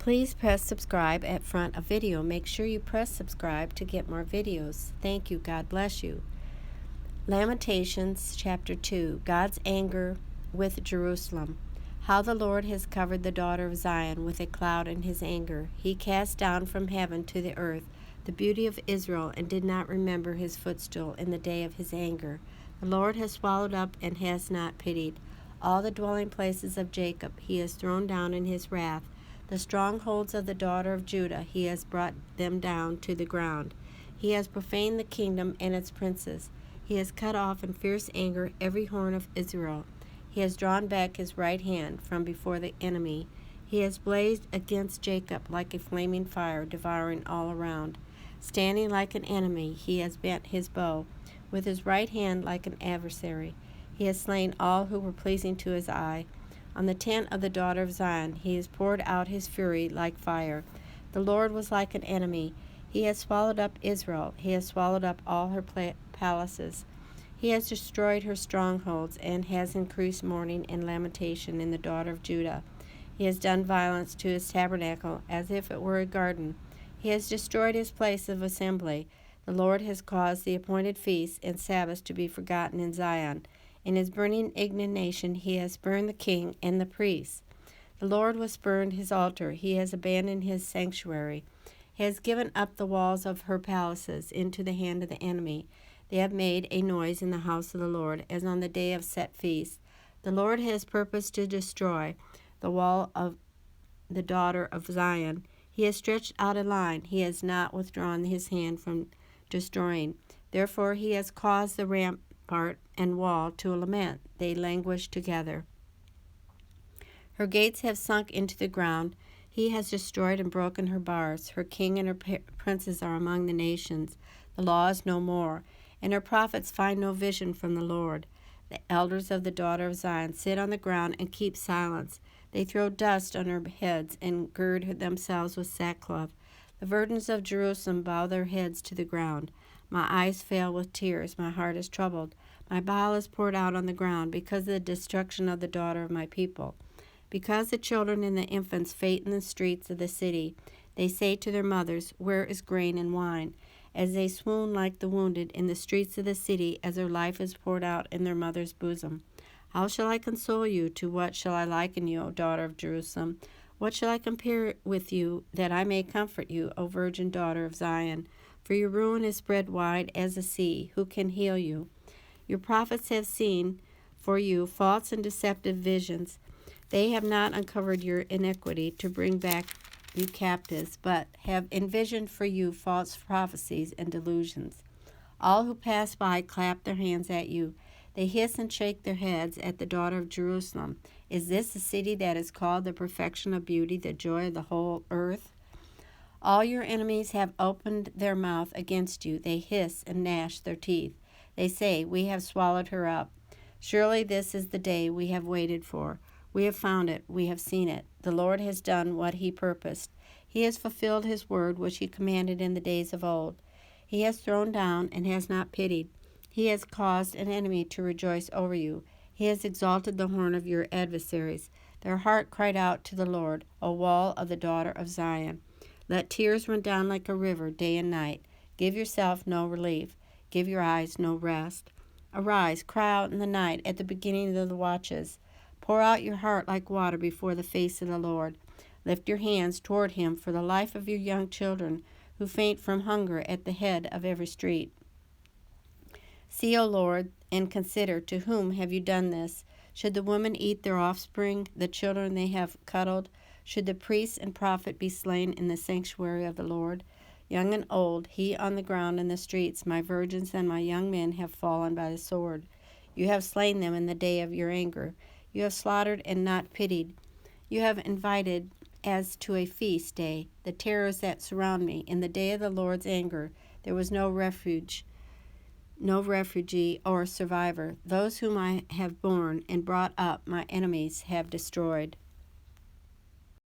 Please press subscribe at front of video. Make sure you press subscribe to get more videos. Thank you. God bless you. Lamentations chapter 2. God's anger with Jerusalem. How the Lord has covered the daughter of Zion with a cloud in his anger. He cast down from heaven to the earth the beauty of Israel, and did not remember his footstool in the day of his anger. The Lord has swallowed up and has not pitied. All the dwelling places of Jacob he has thrown down in his wrath. The strongholds of the daughter of Judah he has brought them down to the ground. He has profaned the kingdom and its princes. He has cut off in fierce anger every horn of Israel. He has drawn back his right hand from before the enemy. He has blazed against Jacob like a flaming fire, devouring all around. Standing like an enemy, he has bent his bow, with his right hand like an adversary. He has slain all who were pleasing to his eye. On the tent of the daughter of Zion he has poured out his fury like fire. The Lord was like an enemy. He has swallowed up Israel. He has swallowed up all her palaces. He has destroyed her strongholds, and has increased mourning and lamentation in the daughter of Judah. He has done violence to his tabernacle, as if it were a garden. He has destroyed his place of assembly. The Lord has caused the appointed feasts and Sabbaths to be forgotten in Zion. In his burning indignation he has burned the king and the priests. The Lord has burned his altar. He has abandoned his sanctuary. He has given up the walls of her palaces into the hand of the enemy. They have made a noise in the house of the Lord, as on the day of set feast. The Lord has purposed to destroy the wall of the daughter of Zion. He has stretched out a line. He has not withdrawn his hand from destroying. Therefore he has caused the rampart and wall to lament. They languish together. Her gates have sunk into the ground. He has destroyed and broken her bars. Her king and her princes are among the nations. The law is no more, and her prophets find no vision from the Lord. The elders of the daughter of Zion sit on the ground and keep silence. They throw dust on her heads and gird themselves with sackcloth. The virgins of Jerusalem bow their heads to the ground. My eyes fail with tears. My heart is troubled. My bile is poured out on the ground because of the destruction of the daughter of my people. Because the children and the infants faint in the streets of the city, they say to their mothers, "Where is grain and wine?" As they swoon like the wounded in the streets of the city, as their life is poured out in their mother's bosom. How shall I console you? To what shall I liken you, O daughter of Jerusalem? What shall I compare with you, that I may comfort you, O virgin daughter of Zion? For your ruin is spread wide as the sea. Who can heal you? Your prophets have seen for you false and deceptive visions. They have not uncovered your iniquity to bring back you captives, but have envisioned for you false prophecies and delusions. All who pass by clap their hands at you. They hiss and shake their heads at the daughter of Jerusalem. Is this the city that is called the perfection of beauty, the joy of the whole earth? All your enemies have opened their mouth against you. They hiss and gnash their teeth. They say, "We have swallowed her up." Surely this is the day we have waited for. We have found it. We have seen it. The Lord has done what he purposed. He has fulfilled his word which he commanded in the days of old. He has thrown down and has not pitied. He has caused an enemy to rejoice over you. He has exalted the horn of your adversaries. Their heart cried out to the Lord, O wall of the daughter of Zion. Let tears run down like a river day and night. Give yourself no relief. Give your eyes no rest. Arise, cry out in the night at the beginning of the watches. Pour out your heart like water before the face of the Lord. Lift your hands toward him for the life of your young children, who faint from hunger at the head of every street. See, O Lord, and consider, to whom have you done this? Should the women eat their offspring, the children they have cuddled? Should the priest and prophet be slain in the sanctuary of the Lord? Young and old, he on the ground in the streets, my virgins and my young men have fallen by the sword. You have slain them in the day of your anger. You have slaughtered and not pitied. You have invited as to a feast day the terrors that surround me. In the day of the Lord's anger there was no refuge, no refugee or survivor. Those whom I have borne and brought up, my enemies have destroyed.